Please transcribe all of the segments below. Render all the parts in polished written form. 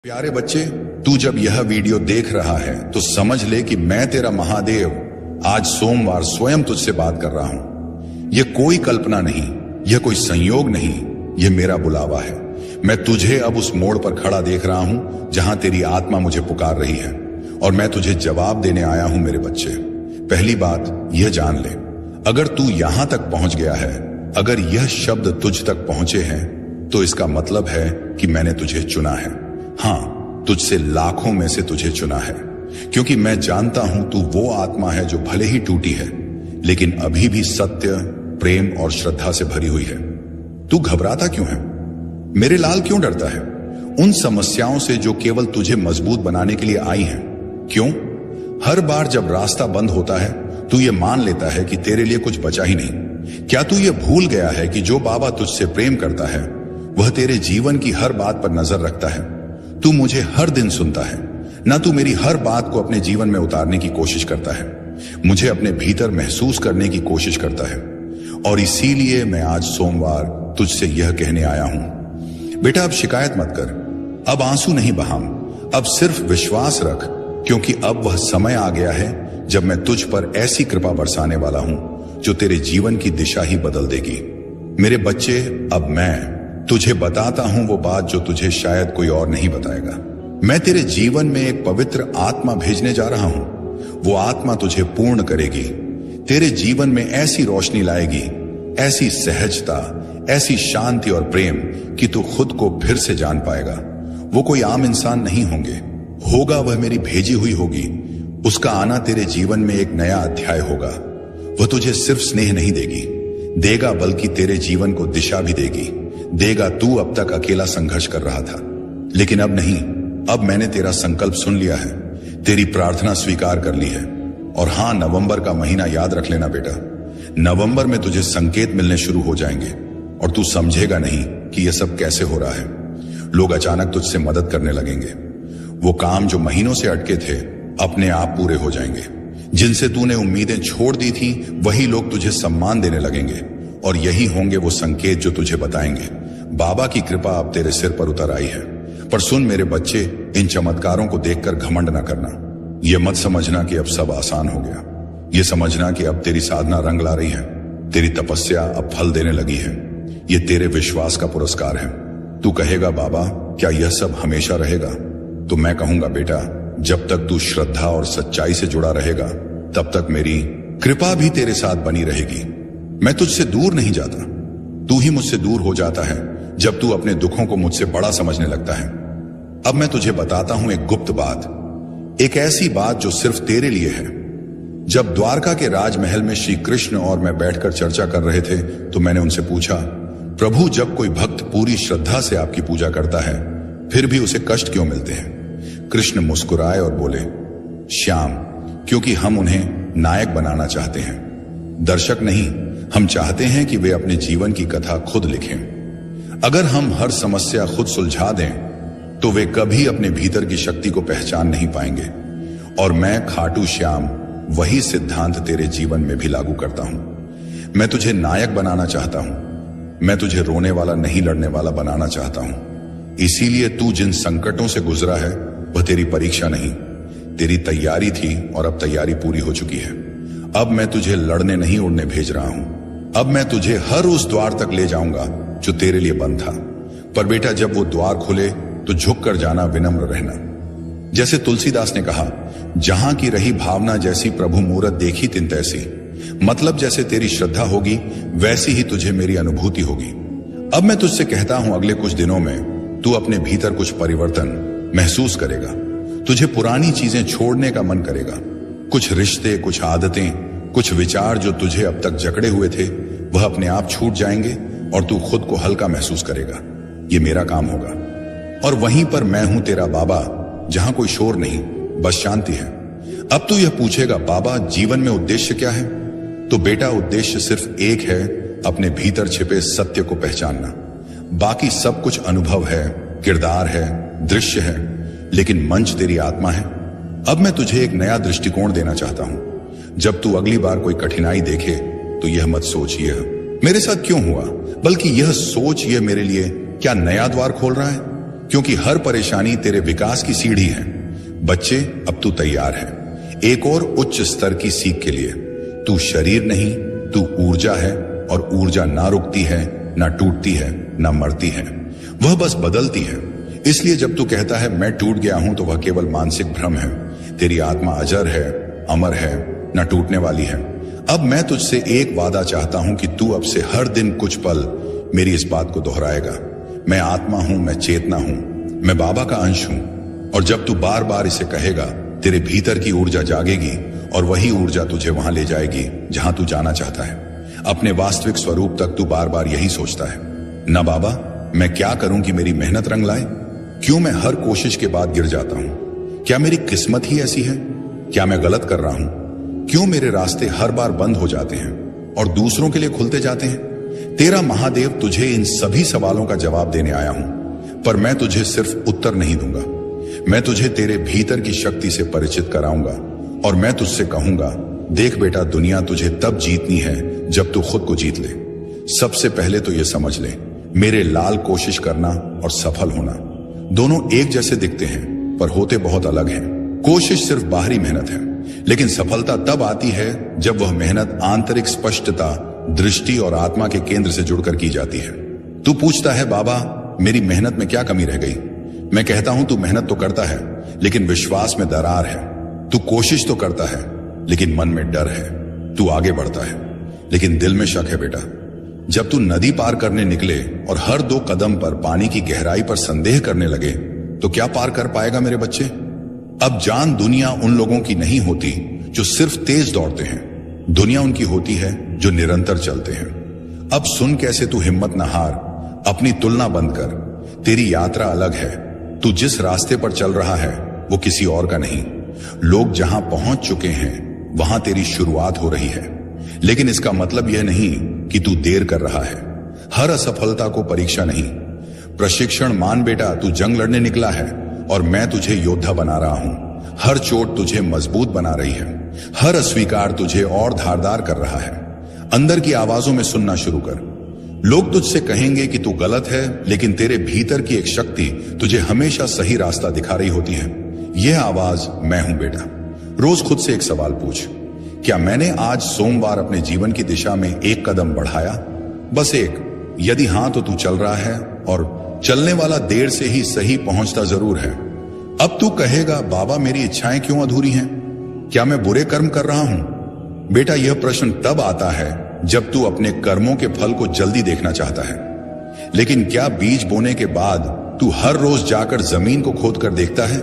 प्यारे बच्चे, तू जब यह वीडियो देख रहा है तो समझ ले कि मैं तेरा महादेव आज सोमवार स्वयं तुझसे बात कर रहा हूं। यह कोई कल्पना नहीं, यह कोई संयोग नहीं, यह मेरा बुलावा है। मैं तुझे अब उस मोड़ पर खड़ा देख रहा हूं जहां तेरी आत्मा मुझे पुकार रही है और मैं तुझे जवाब देने आया हूं। मेरे बच्चे, पहली बात यह जान ले, अगर तू यहां तक पहुंच गया है, अगर यह शब्द तुझ तक पहुंचे हैं, तो इसका मतलब है कि मैंने तुझे चुना है। हाँ, तुझसे लाखों में से तुझे चुना है, क्योंकि मैं जानता हूं तू वो आत्मा है जो भले ही टूटी है, लेकिन अभी भी सत्य, प्रेम और श्रद्धा से भरी हुई है। तू घबराता क्यों है? मेरे लाल क्यों डरता है? उन समस्याओं से जो केवल तुझे मजबूत बनाने के लिए आई हैं। क्यों? हर बार जब रास्ता बंद होता है, तू ये मान लेता है कि तेरे लिए कुछ बचा ही नहीं। क्या तू ये भूल गया है कि जो बाबा तुझसे प्रेम करता है, वह तेरे जीवन की हर बात पर नजर रखता है? तू मुझे हर दिन सुनता है, ना तू मेरी हर बात को अपने जीवन में उतारने की कोशिश करता है, मुझे अपने भीतर महसूस करने की कोशिश करता है। और इसीलिए मैं आज सोमवार तुझसे यह कहने आया हूं, बेटा अब शिकायत मत कर, अब आंसू नहीं बहाम, अब सिर्फ विश्वास रख, क्योंकि अब वह समय आ गया है जब मैं तुझ पर ऐसी कृपा बरसाने वाला हूं जो तेरे जीवन की दिशा ही बदल देगी। मेरे बच्चे, अब मैं तुझे बताता हूं वो बात जो तुझे शायद कोई और नहीं बताएगा। मैं तेरे जीवन में एक पवित्र आत्मा भेजने जा रहा हूं। वो आत्मा तुझे पूर्ण करेगी, तेरे जीवन में ऐसी रोशनी लाएगी, ऐसी सहजता, ऐसी शांति और प्रेम कि तू खुद को फिर से जान पाएगा। वो कोई आम इंसान नहीं होगा, वह मेरी भेजी हुई होगी। उसका आना तेरे जीवन में एक नया अध्याय होगा। वह तुझे सिर्फ स्नेह नहीं देगा, बल्कि तेरे जीवन को दिशा भी देगा। तू अब तक अकेला संघर्ष कर रहा था, लेकिन अब नहीं, अब मैंने तेरा संकल्प सुन लिया है, तेरी प्रार्थना स्वीकार कर ली है। और हां, नवंबर का महीना याद रख लेना बेटा, नवंबर में तुझे संकेत मिलने शुरू हो जाएंगे और तू समझेगा नहीं कि यह सब कैसे हो रहा है। लोग अचानक तुझसे मदद करने लगेंगे। वो काम जो महीनों से अटके थे अपने आप पूरे हो जाएंगे। जिनसे तूने उम्मीदें छोड़ दी थी, वही लोग तुझे सम्मान देने लगेंगे और यही होंगे वो संकेत जो तुझे बताएंगे बाबा की कृपा अब तेरे सिर पर उतर आई है। पर सुन मेरे बच्चे, इन चमत्कारों को देखकर घमंड ना करना। यह मत समझना कि अब सब आसान हो गया। यह समझना कि अब तेरी साधना रंग ला रही है, तेरी तपस्या अब फल देने लगी है। यह तेरे विश्वास का पुरस्कार है। तू कहेगा, बाबा क्या यह सब हमेशा रहेगा? तो मैं कहूंगा, बेटा जब तक तू श्रद्धा और सच्चाई से जुड़ा रहेगा, तब तक मेरी कृपा भी तेरे साथ बनी रहेगी। मैं तुझसे दूर नहीं जाता, तू ही मुझसे दूर हो जाता है जब तू अपने दुखों को मुझसे बड़ा समझने लगता है। अब मैं तुझे बताता हूं एक गुप्त बात, एक ऐसी बात जो सिर्फ तेरे लिए है। जब द्वारका के राजमहल में श्री कृष्ण और मैं बैठकर चर्चा कर रहे थे, तो मैंने उनसे पूछा, प्रभु जब कोई भक्त पूरी श्रद्धा से आपकी पूजा करता है, फिर भी उसे कष्ट क्यों मिलते हैं? कृष्ण मुस्कुराए और बोले, श्याम, क्योंकि हम उन्हें नायक बनाना चाहते हैं, दर्शक नहीं। हम चाहते हैं कि वे अपने जीवन की कथा खुद लिखें। अगर हम हर समस्या खुद सुलझा दें, तो वे कभी अपने भीतर की शक्ति को पहचान नहीं पाएंगे। और मैं खाटू श्याम वही सिद्धांत तेरे जीवन में भी लागू करता हूं। मैं तुझे नायक बनाना चाहता हूं। मैं तुझे रोने वाला नहीं, लड़ने वाला बनाना चाहता हूं। इसीलिए तू जिन संकटों से गुजरा है, वह तेरी परीक्षा नहीं, तेरी तैयारी थी और अब तैयारी पूरी हो चुकी है। अब मैं तुझे लड़ने नहीं, उड़ने भेज रहा हूं। अब मैं तुझे हर उस द्वार तक ले जाऊंगा जो तेरे लिए बंद था। पर बेटा जब वो द्वार खुले तो झुक कर जाना, विनम्र रहना। जैसे तुलसीदास ने कहा, जहां की रही भावना जैसी, प्रभु मूरत देखी तिन तैसी। मतलब जैसे तेरी श्रद्धा होगी, वैसी ही तुझे मेरी अनुभूति होगी। अब मैं तुझसे कहता हूं, अगले कुछ दिनों में तू अपने भीतर कुछ परिवर्तन महसूस करेगा। तुझे पुरानी चीजें छोड़ने का मन करेगा। कुछ रिश्ते, कुछ आदतें, कुछ विचार जो तुझे अब तक जकड़े हुए थे, वह अपने आप छूट जाएंगे और तू खुद को हल्का महसूस करेगा। ये मेरा काम होगा। और वहीं पर मैं हूं तेरा बाबा, जहां कोई शोर नहीं, बस शांति है। अब तू यह पूछेगा, बाबा जीवन में उद्देश्य क्या है? तो बेटा उद्देश्य सिर्फ एक है, अपने भीतर छिपे सत्य को पहचानना। बाकी सब कुछ अनुभव है, किरदार है, दृश्य है, लेकिन मंच तेरी आत्मा है। अब मैं तुझे एक नया दृष्टिकोण देना चाहता हूं। जब तू अगली बार कोई कठिनाई देखे, तो यह मत सोच यह मेरे साथ क्यों हुआ, बल्कि यह सोच, यह मेरे लिए क्या नया द्वार खोल रहा है? क्योंकि हर परेशानी तेरे विकास की सीढ़ी है। बच्चे, अब तू तैयार है एक और उच्च स्तर की सीख के लिए। तू शरीर नहीं, तू ऊर्जा है, और ऊर्जा ना रुकती है, ना टूटती है, ना मरती है, वह बस बदलती है। इसलिए जब तू कहता है मैं टूट गया हूं, तो वह केवल मानसिक भ्रम है। तेरी आत्मा अजर है, अमर है, न टूटने वाली है। अब मैं तुझसे एक वादा चाहता हूं कि तू अब से हर दिन कुछ पल मेरी इस बात को दोहराएगा। मैं आत्मा हूं, मैं चेतना हूं, मैं बाबा का अंश हूं। और जब तू बार बार इसे कहेगा, तेरे भीतर की ऊर्जा जागेगी, और वही ऊर्जा तुझे वहां ले जाएगी जहां तू जाना चाहता है। अपने वास्तविक स्वरूप तक तू बार बार यही सोचता है, ना बाबा मैं क्या करूं कि मेरी मेहनत रंग लाए? क्यों मैं हर कोशिश के बाद गिर जाता हूं? क्या मेरी किस्मत ही ऐसी है? क्या मैं गलत कर रहा हूं? क्यों मेरे रास्ते हर बार बंद हो जाते हैं और दूसरों के लिए खुलते जाते हैं? तेरा महादेव तुझे इन सभी सवालों का जवाब देने आया हूं, पर मैं तुझे सिर्फ उत्तर नहीं दूंगा। मैं तुझे तेरे भीतर की शक्ति से परिचित कराऊंगा, और मैं तुझसे कहूंगा, देख बेटा, दुनिया तुझे तब जीतनी है जब तू खुद को जीत ले। सबसे पहले तो यह समझ ले, मेरे लाल कोशिश करना और सफल होना दोनों एक जैसे दिखते हैं, पर होते बहुत अलग हैं। कोशिश सिर्फ बाहरी मेहनत है, लेकिन सफलता तब आती है जब वह मेहनत आंतरिक स्पष्टता, दृष्टि और आत्मा के केंद्र से जुड़कर की जाती है। तू पूछता है, बाबा मेरी मेहनत में क्या कमी रह गई? मैं कहता हूं, तू मेहनत तो करता है, लेकिन विश्वास में दरार है। तू कोशिश तो करता है, लेकिन मन में डर है। तू आगे बढ़ता है, लेकिन दिल में शक है बेटा। जब तू नदी पार करने निकले और हर 2 कदम पर पानी की गहराई पर संदेह करने लगे, तो क्या पार कर पाएगा मेरे बच्चे? अब जान, दुनिया उन लोगों की नहीं होती जो सिर्फ तेज दौड़ते हैं। दुनिया उनकी होती है जो निरंतर चलते हैं। अब सुन कैसे तू हिम्मत न हार, अपनी तुलना बंद कर। तेरी यात्रा अलग है। तू जिस रास्ते पर चल रहा है वो किसी और का नहीं। लोग जहां पहुंच चुके हैं वहां तेरी शुरुआत हो रही है, लेकिन इसका मतलब यह नहीं कि तू देर कर रहा है। हर असफलता को परीक्षा नहीं, प्रशिक्षण मान बेटा। तू जंग लड़ने निकला है और मैं तुझे योद्धा बना रहा हूं। हर चोट तुझे मजबूत बना रही है, हर अस्वीकार तुझे और धारदार कर रहा है। अंदर की आवाजों में सुनना शुरू कर। लोग तुझसे कहेंगे कि तू गलत है, लेकिन तेरे भीतर की एक शक्ति तुझे हमेशा सही रास्ता दिखा रही होती है। यह आवाज मैं हूं बेटा। रोज खुद से एक सवाल पूछ, क्या मैंने आज सोमवार अपने जीवन की दिशा में एक कदम बढ़ाया? बस एक। यदि हां तो तू चल रहा है, और चलने वाला देर से ही सही पहुंचता जरूर है। अब तू कहेगा, बाबा मेरी इच्छाएं क्यों अधूरी हैं? क्या मैं बुरे कर्म कर रहा हूं? बेटा, यह प्रश्न तब आता है जब तू अपने कर्मों के फल को जल्दी देखना चाहता है। लेकिन क्या बीज बोने के बाद तू हर रोज जाकर जमीन को खोद कर देखता है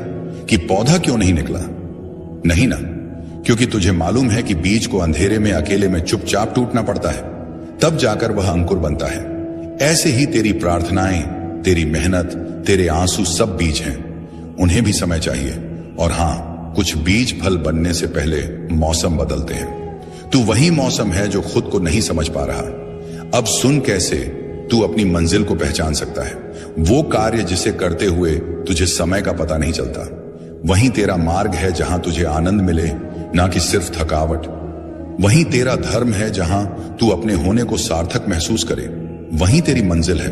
कि पौधा क्यों नहीं निकला? नहीं ना, क्योंकि तुझे मालूम है कि बीज को अंधेरे में अकेले में चुपचाप टूटना पड़ता है, तब जाकर वह अंकुर बनता है। ऐसे ही तेरी प्रार्थनाएं, तेरी मेहनत, तेरे आंसू सब बीज हैं। उन्हें भी समय चाहिए। और हां, कुछ बीज फल बनने से पहले मौसम बदलते हैं। तू वही मौसम है जो खुद को नहीं समझ पा रहा। अब सुन कैसे तू अपनी मंजिल को पहचान सकता है। वो कार्य जिसे करते हुए तुझे समय का पता नहीं चलता, वही तेरा मार्ग है जहां तुझे आनंद मिले, ना कि सिर्फ थकावट। वही तेरा धर्म है जहां तू अपने होने को सार्थक महसूस करे। वही तेरी मंजिल है।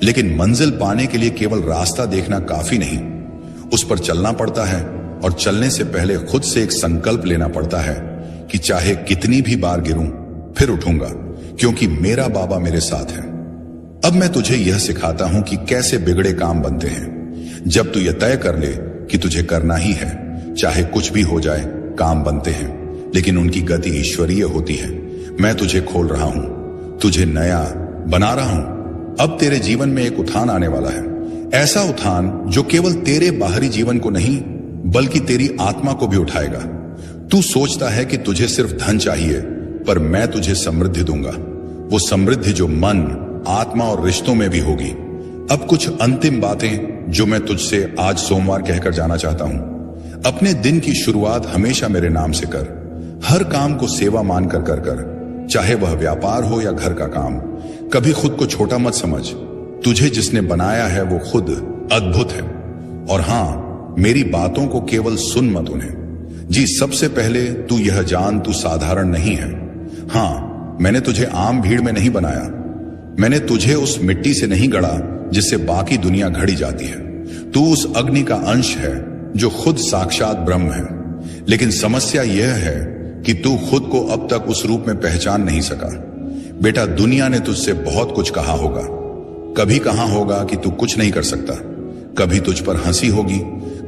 लेकिन मंजिल पाने के लिए केवल रास्ता देखना काफी नहीं, उस पर चलना पड़ता है। और चलने से पहले खुद से एक संकल्प लेना पड़ता है कि चाहे कितनी भी बार गिरूं, फिर उठूंगा, क्योंकि मेरा बाबा मेरे साथ है। अब मैं तुझे यह सिखाता हूं कि कैसे बिगड़े काम बनते हैं। जब तू यह तय कर ले कि तुझे करना ही है, चाहे कुछ भी हो जाए, काम बनते हैं, लेकिन उनकी गति ईश्वरीय होती है। मैं तुझे खोल रहा हूं, तुझे नया बना रहा हूं। अब तेरे जीवन में एक उठान आने वाला है, ऐसा उठान जो केवल तेरे बाहरी जीवन को नहीं, बल्कि तेरी आत्मा को भी उठाएगा। तू सोचता है कि तुझे सिर्फ धन चाहिए, पर मैं तुझे समृद्धि दूंगा। वो समृद्धि जो मन, आत्मा और रिश्तों में भी होगी। अब कुछ अंतिम बातें जो मैं तुझसे आज सोमवार कहकर जाना चाहता हूं। अपने दिन की शुरुआत हमेशा मेरे नाम से कर। हर काम को सेवा मानकर कर, चाहे वह व्यापार हो या घर का काम। कभी खुद को छोटा मत समझ। तुझे जिसने बनाया है वो खुद अद्भुत है। और हां, मेरी बातों को केवल सुन मत उन्हें। जी, सबसे पहले तू यह जान, तू साधारण नहीं है। हां, मैंने तुझे आम भीड़ में नहीं बनाया। मैंने तुझे उस मिट्टी से नहीं गढ़ा जिससे बाकी दुनिया घड़ी जाती है। तू उस अग्नि का अंश है जो खुद साक्षात ब्रह्म है। लेकिन समस्या यह है कि तू खुद को अब तक उस रूप में पहचान नहीं सका। बेटा, दुनिया ने तुझसे बहुत कुछ कहा होगा। कभी कहा होगा कि तू कुछ नहीं कर सकता, कभी तुझ पर हंसी होगी,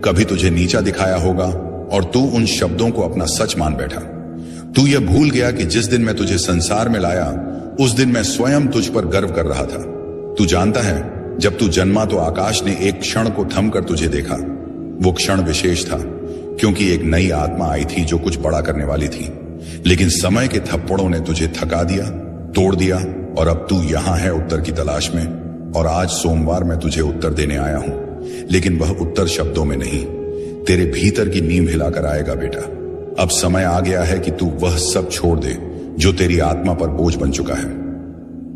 कभी तुझे नीचा दिखाया होगा और तू उन शब्दों को अपना सच मान बैठा। तू यह भूल गया कि जिस दिन मैं तुझे संसार में लाया उस दिन मैं स्वयं तुझ पर गर्व कर रहा था। तू जानता है, जब तू जन्मा तो आकाश ने एक क्षण को थमकर तुझे देखा। वो क्षण विशेष था क्योंकि एक नई आत्मा आई थी जो कुछ बड़ा करने वाली थी। लेकिन समय के थप्पड़ों ने तुझे थका दिया, तोड़ दिया और अब तू यहां है उत्तर की तलाश में। और आज सोमवार मैं तुझे उत्तर देने आया हूं, लेकिन वह उत्तर शब्दों में नहीं, तेरे भीतर की नींव हिलाकर आएगा। बेटा, अब समय आ गया है कि तू वह सब छोड़ दे जो तेरी आत्मा पर बोझ बन चुका है।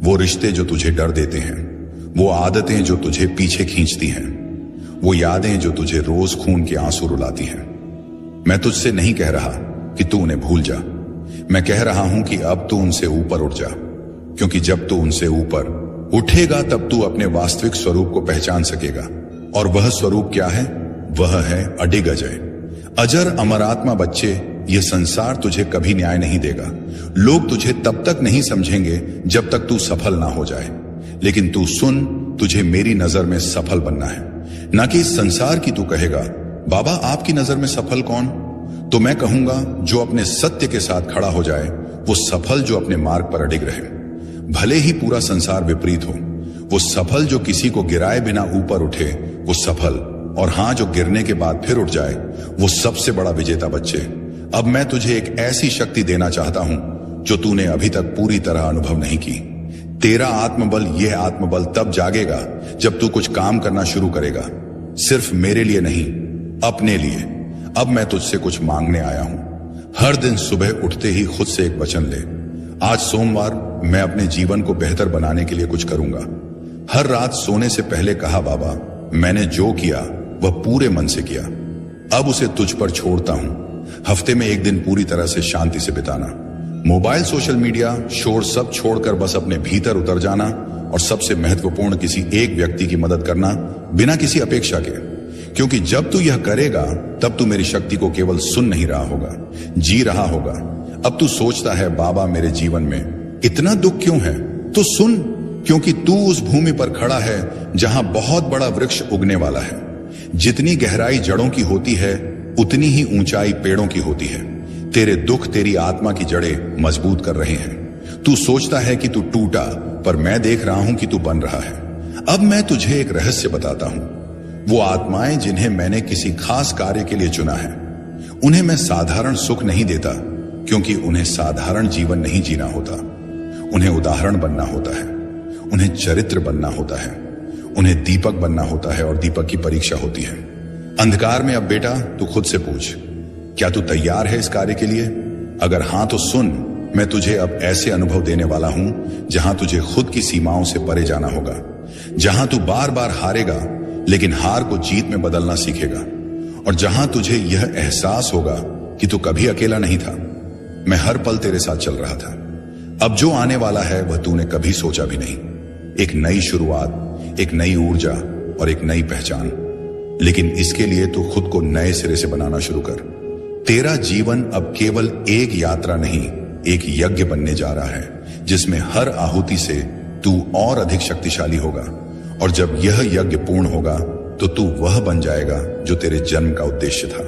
वो रिश्ते जो तुझे डर देते हैं, वो आदतें जो तुझे पीछे खींचती हैं, वो यादें जो तुझे रोज खून के आंसू रुलाती हैं। मैं तुझसे नहीं कह रहा कि तू उन्हें भूल जा, मैं कह रहा हूं कि अब तू उनसे ऊपर उठ जा, क्योंकि जब तू उनसे ऊपर उठेगा तब तू अपने वास्तविक स्वरूप को पहचान सकेगा। और वह स्वरूप क्या है? वह है अडिग अजय, अजर अमरात्मा। बच्चे, यह संसार तुझे कभी न्याय नहीं देगा। लोग तुझे तब तक नहीं समझेंगे जब तक तू सफल ना हो जाए। लेकिन तू सुन, तुझे मेरी नजर में सफल बनना है, ना कि इस संसार की। तू कहेगा, बाबा आपकी नजर में सफल कौन? तो मैं कहूंगा, जो अपने सत्य के साथ खड़ा हो जाए वो सफल, जो अपने मार्ग पर अडिग रहे। भले ही पूरा संसार विपरीत हो, वो सफल जो किसी को गिराए बिना ऊपर उठे वो सफल। और हां, जो गिरने के बाद फिर उठ जाए वो सबसे बड़ा विजेता। बच्चे, अब मैं तुझे एक ऐसी शक्ति देना चाहता हूं जो तूने अभी तक पूरी तरह अनुभव नहीं की। तेरा आत्मबल, यह आत्मबल तब जागेगा जब तू कुछ काम करना शुरू करेगा, सिर्फ मेरे लिए नहीं, अपने लिए। अब मैं तुझसे कुछ मांगने आया हूं। हर दिन सुबह उठते ही खुद से एक वचन ले, आज सोमवार मैं अपने जीवन को बेहतर बनाने के लिए कुछ करूंगा। हर रात सोने से पहले कहा, बाबा मैंने जो किया वह पूरे मन से किया, अब उसे तुझ पर छोड़ता हूं। हफ्ते में एक दिन पूरी तरह से शांति से बिताना, मोबाइल, सोशल मीडिया, शोर सब छोड़कर बस अपने भीतर उतर जाना। और सबसे महत्वपूर्ण, किसी एक व्यक्ति की मदद करना बिना किसी अपेक्षा के। क्योंकि जब तू यह करेगा तब तू मेरी शक्ति को केवल सुन नहीं रहा होगा, जी रहा होगा। अब तू सोचता है, बाबा मेरे जीवन में इतना दुख क्यों है? तो सुन, क्योंकि तू उस भूमि पर खड़ा है जहां बहुत बड़ा वृक्ष उगने वाला है। जितनी गहराई जड़ों की होती है उतनी ही ऊंचाई पेड़ों की होती है। तेरे दुख तेरी आत्मा की जड़ें मजबूत कर रहे हैं। तू सोचता है कि तू टूटा, पर मैं देख रहा हूं कि तू बन रहा है। अब मैं तुझे एक रहस्य बताता हूं। वो आत्माएं जिन्हें मैंने किसी खास कार्य के लिए चुना है, उन्हें मैं साधारण सुख नहीं देता, क्योंकि उन्हें साधारण जीवन नहीं जीना होता। उन्हें उदाहरण बनना होता है, उन्हें चरित्र बनना होता है, उन्हें दीपक बनना होता है, और दीपक की परीक्षा होती है अंधकार में। अब बेटा तू खुद से पूछ, क्या तू तैयार है इस कार्य के लिए? अगर हां तो सुन, मैं तुझे अब ऐसे अनुभव देने वाला हूं जहां तुझे खुद की सीमाओं से परे जाना होगा, जहां तू बार बार हारेगा लेकिन हार को जीत में बदलना सीखेगा, और जहां तुझे यह एहसास होगा कि तू कभी अकेला नहीं था, मैं हर पल तेरे साथ चल रहा था। अब जो आने वाला है वह तूने कभी सोचा भी नहीं। एक नई शुरुआत, एक नई ऊर्जा और एक नई पहचान। लेकिन इसके लिए तू खुद को नए सिरे से बनाना शुरू कर। तेरा जीवन अब केवल एक यात्रा नहीं, एक यज्ञ बनने जा रहा है, जिसमें हर आहुति से तू और अधिक शक्तिशाली होगा। और जब यह यज्ञ पूर्ण होगा तो तू वह बन जाएगा जो तेरे जन्म का उद्देश्य था।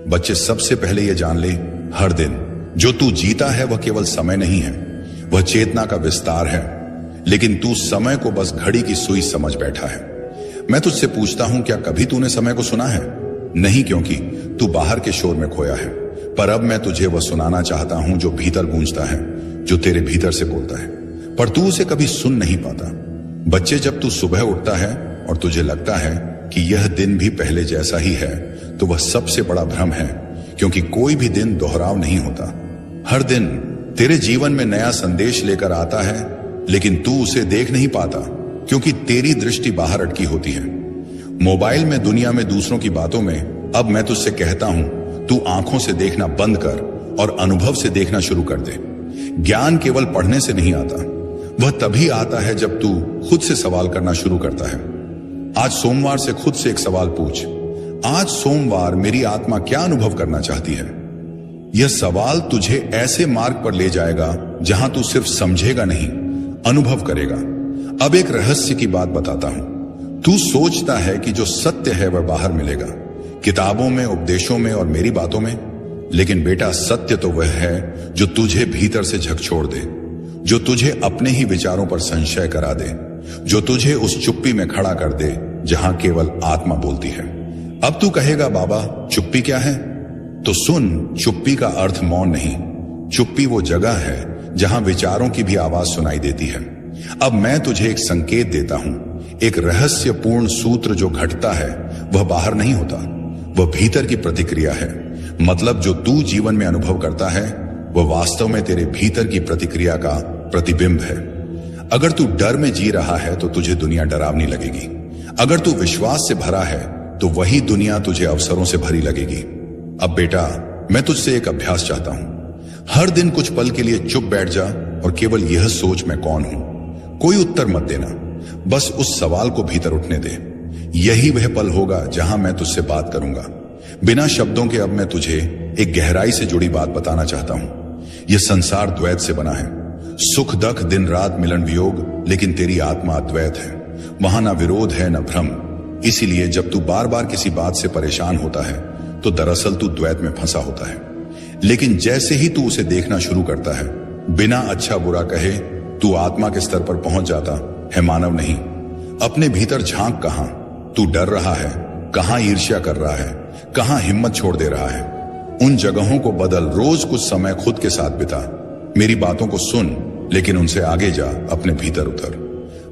बच्चे, सबसे पहले यह जान ले, हर दिन जो तू जीता है वह केवल समय नहीं है, वह चेतना का विस्तार है। लेकिन तू समय को बस घड़ी की सुई समझ बैठा है। मैं तुझसे पूछता हूं, क्या कभी तूने समय को सुना है? नहीं, क्योंकि तू बाहर के शोर में खोया है। पर अब मैं तुझे वह सुनाना चाहता हूं जो भीतर गूंजता है, जो तेरे भीतर से बोलता है, पर तू उसे कभी सुन नहीं पाता। बच्चे, जब तू सुबह उठता है और तुझे लगता है कि यह दिन भी पहले जैसा ही है, तो वह सबसे बड़ा भ्रम है, क्योंकि कोई भी दिन दोहराव नहीं होता। हर दिन तेरे जीवन में नया संदेश लेकर आता है, लेकिन तू उसे देख नहीं पाता, क्योंकि तेरी दृष्टि बाहर अटकी होती है, मोबाइल में, दुनिया में, दूसरों की बातों में। अब मैं तुझसे कहता हूं, तू आंखों से देखना बंद कर और अनुभव से देखना शुरू कर दे। ज्ञान केवल पढ़ने से नहीं आता, वह तभी आता है जब तू खुद से सवाल करना शुरू करता है। आज सोमवार से खुद से एक सवाल पूछ, आज सोमवार मेरी आत्मा क्या अनुभव करना चाहती है? यह सवाल तुझे ऐसे मार्ग पर ले जाएगा जहां तू सिर्फ समझेगा नहीं, अनुभव करेगा। अब एक रहस्य की बात बताता हूं। तू सोचता है कि जो सत्य है वह बाहर मिलेगा, किताबों में, उपदेशों में और मेरी बातों में। लेकिन बेटा, सत्य तो वह है जो तुझे भीतर से झकझोर दे, जो तुझे अपने ही विचारों पर संशय करा दे, जो तुझे उस चुप्पी में खड़ा कर दे जहां केवल आत्मा बोलती है। अब तू कहेगा, बाबा चुप्पी क्या है? तो सुन, चुप्पी का अर्थ मौन नहीं। चुप्पी वो जगह है जहां विचारों की भी आवाज सुनाई देती है। अब मैं तुझे एक संकेत देता हूं, एक रहस्यपूर्ण सूत्र जो घटता है वह बाहर नहीं होता, वह भीतर की प्रतिक्रिया है। मतलब जो तू जीवन में अनुभव करता है वह वास्तव में तेरे भीतर की प्रतिक्रिया का प्रतिबिंब है। अगर तू डर में जी रहा है तो तुझे दुनिया डरावनी लगेगी। अगर तू विश्वास से भरा है तो वही दुनिया तुझे अवसरों से भरी लगेगी। अब बेटा, मैं तुझसे एक अभ्यास चाहता हूं। हर दिन कुछ पल के लिए चुप बैठ जा और केवल यह सोच, मैं कौन हूं। कोई उत्तर मत देना, बस उस सवाल को भीतर उठने दे। यही वह पल होगा जहां मैं तुझसे बात करूंगा बिना शब्दों के। अब मैं तुझे एक गहराई से जुड़ी बात बताना चाहता हूं। यह संसार द्वैत से बना है, सुख दुख, दिन रात, मिलन वियोग, लेकिन तेरी आत्मा अद्वैत है। वहां ना विरोध है न भ्रम। इसीलिए जब तू बार बार किसी बात से परेशान होता है तो दरअसल तू द्वैत में फंसा होता है। लेकिन जैसे ही तू उसे देखना शुरू करता है, बिना अच्छा बुरा कहे, तू आत्मा के स्तर पर पहुंच जाता है, मानव नहीं। अपने भीतर झांक, कहां तू डर रहा है, कहां ईर्ष्या कर रहा है, कहां हिम्मत छोड़ दे रहा है। उन जगहों को बदल, रोज कुछ समय खुद के साथ बिता। मेरी बातों को सुन, लेकिन उनसे आगे जा, अपने भीतर उतर।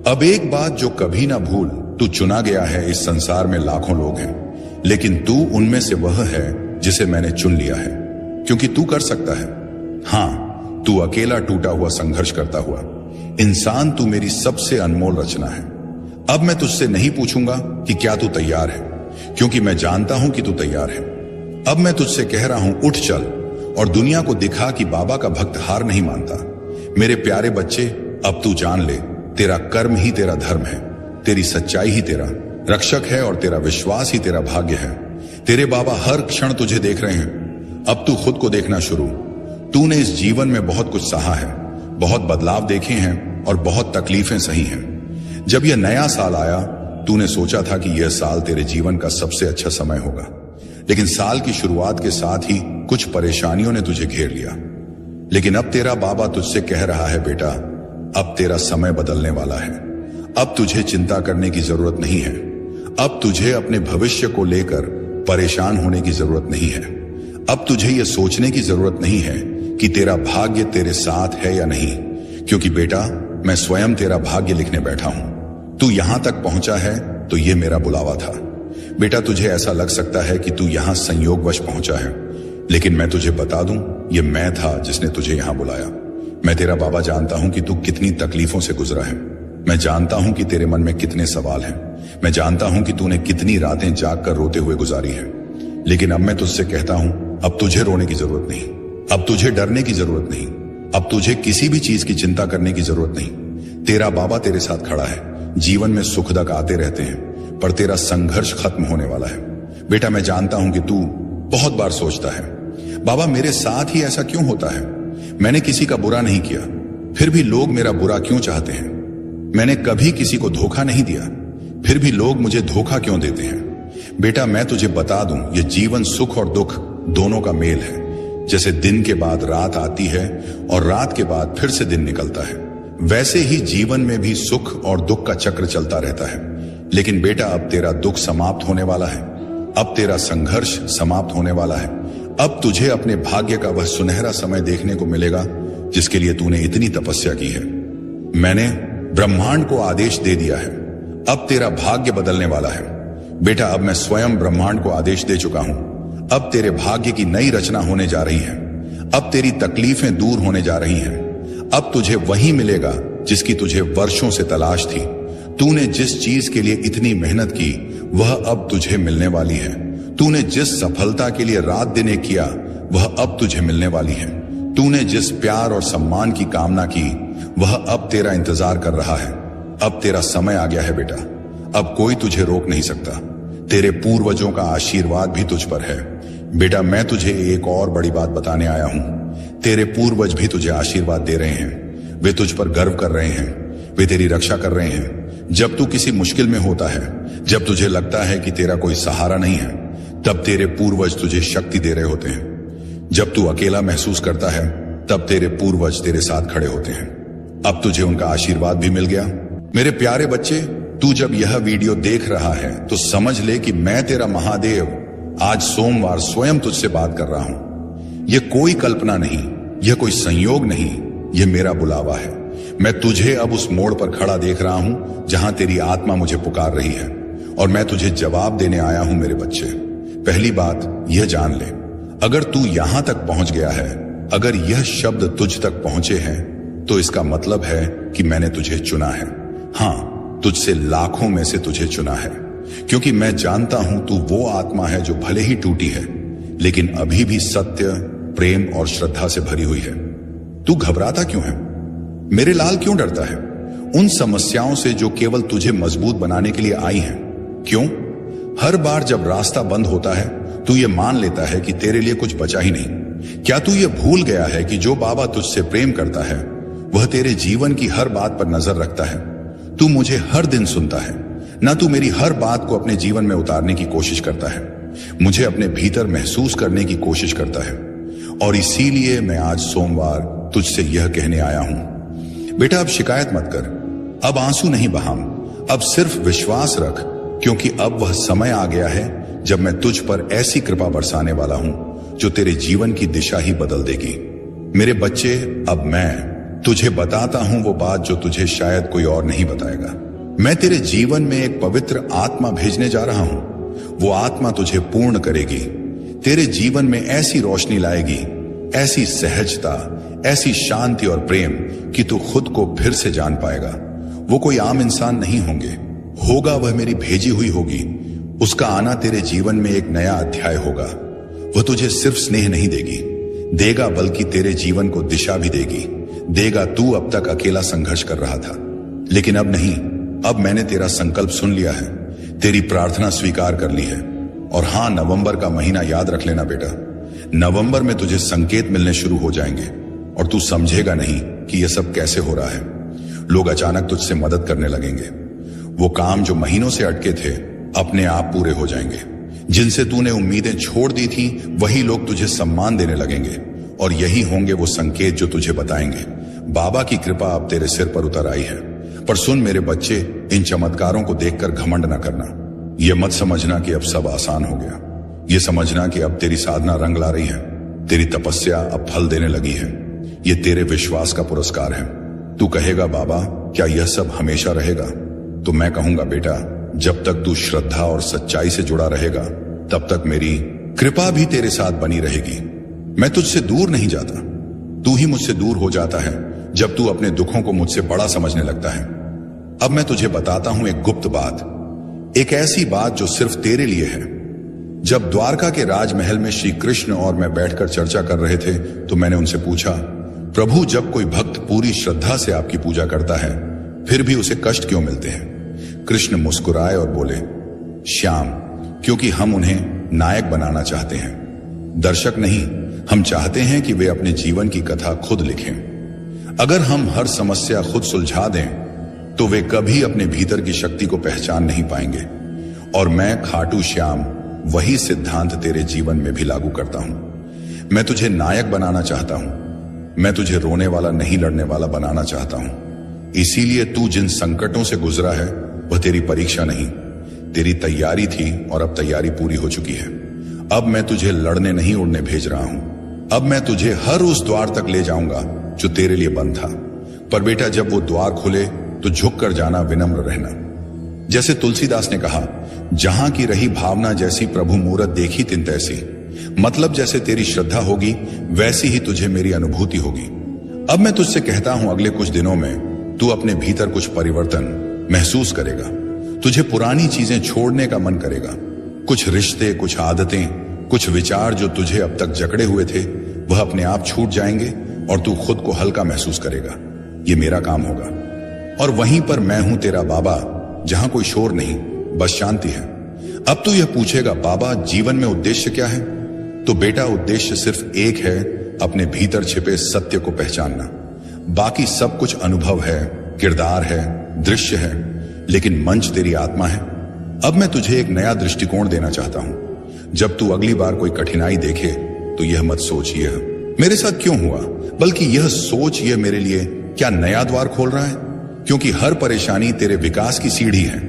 अब एक बात जो कभी ना भूल, तू चुना गया है। इस संसार में लाखों लोग हैं, लेकिन तू उनमें से वह है जिसे मैंने चुन लिया है, क्योंकि तू कर सकता है। हां, तू अकेला टूटा हुआ संघर्ष करता हुआ इंसान, तू मेरी सबसे अनमोल रचना है। अब मैं तुझसे नहीं पूछूंगा कि क्या तू तैयार है, क्योंकि मैं जानता हूं कि तू तैयार है। अब मैं तुझसे कह रहा हूं, उठ चल और दुनिया को दिखा कि बाबा का भक्त हार नहीं मानता। मेरे प्यारे बच्चे, अब तू जान ले, तेरा कर्म ही तेरा धर्म है, तेरी सच्चाई ही तेरा रक्षक है और तेरा विश्वास ही तेरा भाग्य है। तेरे बाबा हर क्षण तुझे देख रहे हैं। अब तू खुद को देखना शुरू। तूने इस जीवन में बहुत कुछ सहा है, बहुत बदलाव देखे हैं और बहुत तकलीफें सही हैं। जब यह नया साल आया, तूने सोचा था कि यह साल तेरे जीवन का सबसे अच्छा समय होगा। लेकिन साल की शुरुआत के साथ ही कुछ परेशानियों ने तुझे घेर लिया। लेकिन अब तेरा बाबा तुझसे कह रहा है, बेटा, अब तेरा समय बदलने वाला है। अब तुझे चिंता करने की जरूरत नहीं है। अब तुझे अपने भविष्य को लेकर परेशान होने की जरूरत नहीं है। अब तुझे यह सोचने की जरूरत नहीं है कि तेरा भाग्य तेरे साथ है या नहीं, क्योंकि बेटा, मैं स्वयं तेरा भाग्य लिखने बैठा हूं। तू यहां तक पहुंचा है तो यह मेरा बुलावा था। बेटा, तुझे ऐसा लग सकता है कि तू यहां संयोगवश पहुंचा है, लेकिन मैं तुझे बता दूं, यह मैं था जिसने तुझे यहां बुलाया। मैं तेरा बाबा जानता हूं कि तू कितनी तकलीफों से गुजरा है। मैं जानता हूं कि तेरे मन में कितने सवाल हैं। मैं जानता हूं कि तूने कितनी रातें जागकर रोते हुए गुजारी है। लेकिन अब मैं तुझसे कहता हूं, अब तुझे रोने की जरूरत नहीं, अब तुझे डरने की जरूरत नहीं, अब तुझे किसी भी चीज की चिंता करने की जरूरत नहीं। तेरा बाबा तेरे साथ खड़ा है। जीवन में सुख दुख आते रहते हैं, पर तेरा संघर्ष खत्म होने वाला है। बेटा, मैं जानता हूं कि तू बहुत बार सोचता है, बाबा मेरे साथ ही ऐसा क्यों होता है? मैंने किसी का बुरा नहीं किया, फिर भी लोग मेरा बुरा क्यों चाहते हैं? मैंने कभी किसी को धोखा नहीं दिया, फिर भी लोग मुझे धोखा क्यों देते हैं? बेटा, मैं तुझे बता दूं, यह जीवन सुख और दुख दोनों का मेल है। जैसे दिन के बाद रात आती है और रात के बाद फिर से दिन निकलता है, वैसे ही जीवन में भी सुख और दुख का चक्र चलता रहता है। लेकिन बेटा, अब तेरा दुख समाप्त होने वाला है, अब तेरा संघर्ष समाप्त होने वाला है। अब तुझे अपने भाग्य का वह सुनहरा समय देखने को मिलेगा जिसके लिए तूने इतनी तपस्या की है। मैंने ब्रह्मांड को आदेश दे दिया है, अब तेरा भाग्य बदलने वाला है। बेटा, अब मैं स्वयं ब्रह्मांड को आदेश दे चुका हूं। अब तेरे भाग्य की नई रचना होने जा रही है। अब तेरी तकलीफें दूर होने जा रही हैं। अब तुझे वही मिलेगा जिसकी तुझे वर्षों से तलाश थी। तूने जिस चीज के लिए इतनी मेहनत की, वह अब तुझे मिलने वाली है। तूने जिस सफलता के लिए रात दिन एक किया, वह अब तुझे मिलने वाली है। तूने जिस प्यार और सम्मान की कामना की, वह अब तेरा इंतजार कर रहा है। अब तेरा समय आ गया है बेटा। अब कोई तुझे रोक नहीं सकता। तेरे पूर्वजों का आशीर्वाद भी तुझ पर है। बेटा, मैं तुझे एक और बड़ी बात बताने आया हूं। तेरे पूर्वज भी तुझे आशीर्वाद दे रहे हैं। वे तुझ पर गर्व कर रहे हैं। वे तेरी रक्षा कर रहे हैं। जब तू किसी मुश्किल में होता है, जब तुझे लगता है कि तेरा कोई सहारा नहीं है, तब तेरे पूर्वज तुझे शक्ति दे रहे होते हैं। जब तू अकेला महसूस करता है, तब तेरे पूर्वज तेरे साथ खड़े होते हैं। अब तुझे उनका आशीर्वाद भी मिल गया। मेरे प्यारे बच्चे, तू जब यह वीडियो देख रहा है तो समझ ले कि मैं तेरा महादेव आज सोमवार स्वयं तुझसे बात कर रहा हूं। यह कोई कल्पना नहीं, यह कोई संयोग नहीं, यह मेरा बुलावा है। मैं तुझे अब उस मोड़ पर खड़ा देख रहा हूं जहां तेरी आत्मा मुझे पुकार रही है, और मैं तुझे जवाब देने आया हूं मेरे बच्चे। पहली बात यह जान ले, अगर तू यहां तक पहुंच गया है, अगर यह शब्द तुझ तक पहुंचे हैं, तो इसका मतलब है कि मैंने तुझे चुना है। हां, तुझसे लाखों में से तुझे चुना है, क्योंकि मैं जानता हूं तू वो आत्मा है जो भले ही टूटी है, लेकिन अभी भी सत्य, प्रेम और श्रद्धा से भरी हुई है। तू घबराता क्यों है? मेरे लाल क्यों डरता है? उन समस्याओं से जो केवल तुझे मजबूत बनाने के लिए आई हैं। क्यों? हर बार जब रास्ता बंद होता है, तू ये मान लेता है कि तेरे लिए कुछ बचा ही नहीं। क्या तू ये भूल गया है कि जो बाबा तुझसे प्रेम करता है, वह तेरे जीवन की हर बात पर नजर रखता है? तू मुझे हर दिन सुनता है, ना तू मेरी हर बात को अपने जीवन में उतारने की कोशिश करता है, मुझे अपने भीतर महसूस करने की कोशिश करता है। और इसीलिए मैं आज सोमवार तुझसे यह कहने आया हूं, बेटा अब शिकायत मत कर, अब आंसू नहीं बहाम, अब सिर्फ विश्वास रख, क्योंकि अब वह समय आ गया है जब मैं तुझ पर ऐसी कृपा बरसाने वाला हूं जो तेरे जीवन की दिशा ही बदल देगी। मेरे बच्चे, अब मैं तुझे बताता हूं वो बात जो तुझे शायद कोई और नहीं बताएगा। मैं तेरे जीवन में एक पवित्र आत्मा भेजने जा रहा हूं। वो आत्मा तुझे पूर्ण करेगी, तेरे जीवन में ऐसी रोशनी लाएगी, ऐसी सहजता, ऐसी शांति और प्रेम कि तू खुद को फिर से जान पाएगा। वो कोई आम इंसान नहीं होगा, वह मेरी भेजी हुई होगी। उसका आना तेरे जीवन में एक नया अध्याय होगा। वह तुझे सिर्फ स्नेह नहीं देगा, बल्कि तेरे जीवन को दिशा भी देगा। तू अब तक अकेला संघर्ष कर रहा था, लेकिन अब नहीं। अब मैंने तेरा संकल्प सुन लिया है, तेरी प्रार्थना स्वीकार कर ली है। और हां, नवंबर का महीना याद रख लेना बेटा। नवंबर में तुझे संकेत मिलने शुरू हो जाएंगे, और तू समझेगा नहीं कि यह सब कैसे हो रहा है। लोग अचानक तुझसे मदद करने लगेंगे। वो काम जो महीनों से अटके थे, अपने आप पूरे हो जाएंगे। जिनसे तूने उम्मीदें छोड़ दी थी, वही लोग तुझे सम्मान देने लगेंगे, और यही होंगे वो संकेत जो तुझे बताएंगे बाबा की कृपा अब तेरे सिर पर उतर आई है। पर सुन मेरे बच्चे, इन चमत्कारों को देखकर घमंड न करना। यह मत समझना कि अब सब आसान हो गया। यह समझना कि अब तेरी साधना रंग ला रही है, तेरी तपस्या अब फल देने लगी है। यह तेरे विश्वास का पुरस्कार है। तू कहेगा, बाबा क्या यह सब हमेशा रहेगा? तो मैं कहूंगा, बेटा जब तक तू श्रद्धा और सच्चाई से जुड़ा रहेगा, तब तक मेरी कृपा भी तेरे साथ बनी रहेगी। मैं तुझसे दूर नहीं जाता, तू ही मुझसे दूर हो जाता है जब तू अपने दुखों को मुझसे बड़ा समझने लगता है। अब मैं तुझे बताता हूं एक गुप्त बात, एक ऐसी बात जो सिर्फ तेरे लिए है। जब द्वारका के राजमहल में श्री कृष्ण और मैं बैठकर चर्चा कर रहे थे, तो मैंने उनसे पूछा, प्रभु जब कोई भक्त पूरी श्रद्धा से आपकी पूजा करता है, फिर भी उसे कष्ट क्यों मिलते हैं? कृष्ण मुस्कुराए और बोले, श्याम, क्योंकि हम उन्हें नायक बनाना चाहते हैं, दर्शक नहीं। हम चाहते हैं कि वे अपने जीवन की कथा खुद लिखें। अगर हम हर समस्या खुद सुलझा दें, तो वे कभी अपने भीतर की शक्ति को पहचान नहीं पाएंगे। और मैं खाटू श्याम वही सिद्धांत तेरे जीवन में भी लागू करता हूं। मैं तुझे नायक बनाना चाहता हूं। मैं तुझे रोने वाला नहीं, लड़ने वाला बनाना चाहता हूं। इसीलिए तू जिन संकटों से गुजरा है, वह तेरी परीक्षा नहीं, तेरी तैयारी थी, और अब तैयारी पूरी हो चुकी है। अब मैं तुझे लड़ने नहीं, उड़ने भेज रहा हूं। अब मैं तुझे हर उस द्वार तक ले जाऊंगा जो तेरे लिए बंद था। पर बेटा जब वो द्वार खुले, तो झुक कर जाना, विनम्र रहना। जैसे तुलसीदास ने कहा, जहां की रही भावना जैसी, प्रभु मूरत देखी तिन तैसी। मतलब जैसे तेरी श्रद्धा होगी, वैसी ही तुझे मेरी अनुभूति होगी। अब मैं तुझसे कहता हूं, अगले कुछ दिनों में तू अपने भीतर कुछ परिवर्तन महसूस करेगा। तुझे पुरानी चीजें छोड़ने का मन करेगा। कुछ रिश्ते, कुछ आदतें, कुछ विचार जो तुझे अब तक जकड़े हुए थे, वह अपने आप छूट जाएंगे, और तू खुद को हल्का महसूस करेगा। ये मेरा काम होगा। और वहीं पर मैं हूं तेरा बाबा, जहां कोई शोर नहीं, बस शांति है। अब तू यह पूछेगा, बाबा जीवन में उद्देश्य क्या है? तो बेटा उद्देश्य सिर्फ एक है, अपने भीतर छिपे सत्य को पहचानना। बाकी सब कुछ अनुभव है, किरदार है, दृश्य है, लेकिन मंच तेरी आत्मा है। अब मैं तुझे एक नया दृष्टिकोण देना चाहता हूं। जब तू अगली बार कोई कठिनाई देखे तो यह मत सोच यह मेरे साथ क्यों हुआ, बल्कि यह सोच यह मेरे लिए क्या नया द्वार खोल रहा है। क्योंकि हर परेशानी तेरे विकास की सीढ़ी है।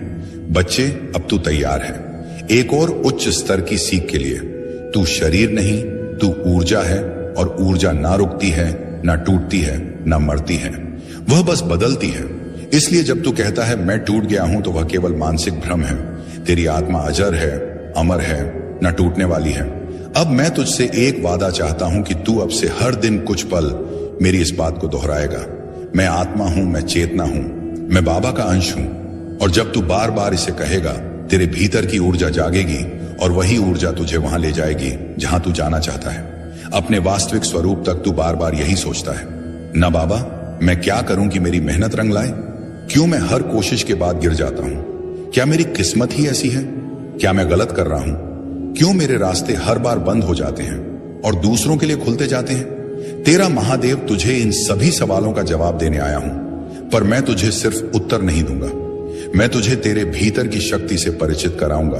बच्चे, अब तू तैयार है एक और उच्च स्तर की सीख के लिए। तू शरीर नहीं, तू ऊर्जा है, और ऊर्जा ना रुकती है, ना टूटती है, ना मरती है, वह बस बदलती है। इसलिए जब तू कहता है मैं टूट गया हूं, तो वह केवल मानसिक भ्रम है। तेरी आत्मा अजर है, अमर है, न टूटने वाली है। अब मैं तुझसे एक वादा चाहता हूं कि तू अब से हर दिन कुछ पल मेरी इस बात को दोहराएगा, मैं आत्मा हूं, मैं चेतना हूं, मैं बाबा का अंश हूं। और जब तू बार बार इसे कहेगा, तेरे भीतर की ऊर्जा जागेगी, और वही ऊर्जा तुझे वहां ले जाएगी जहां तू जाना चाहता है। अपने वास्तविक स्वरूप तक तू बार बार यही सोचता है, ना बाबा मैं क्या करूं कि मेरी मेहनत रंग लाए? क्यों मैं हर कोशिश के बाद गिर जाता हूं? क्या मेरी किस्मत ही ऐसी है? क्या मैं गलत कर रहा हूं? क्यों मेरे रास्ते हर बार बंद हो जाते हैं और दूसरों के लिए खुलते जाते हैं? तेरा महादेव तुझे इन सभी सवालों का जवाब देने आया हूं, पर मैं तुझे सिर्फ उत्तर नहीं दूंगा। मैं तुझे तेरे भीतर की शक्ति से परिचित कराऊंगा,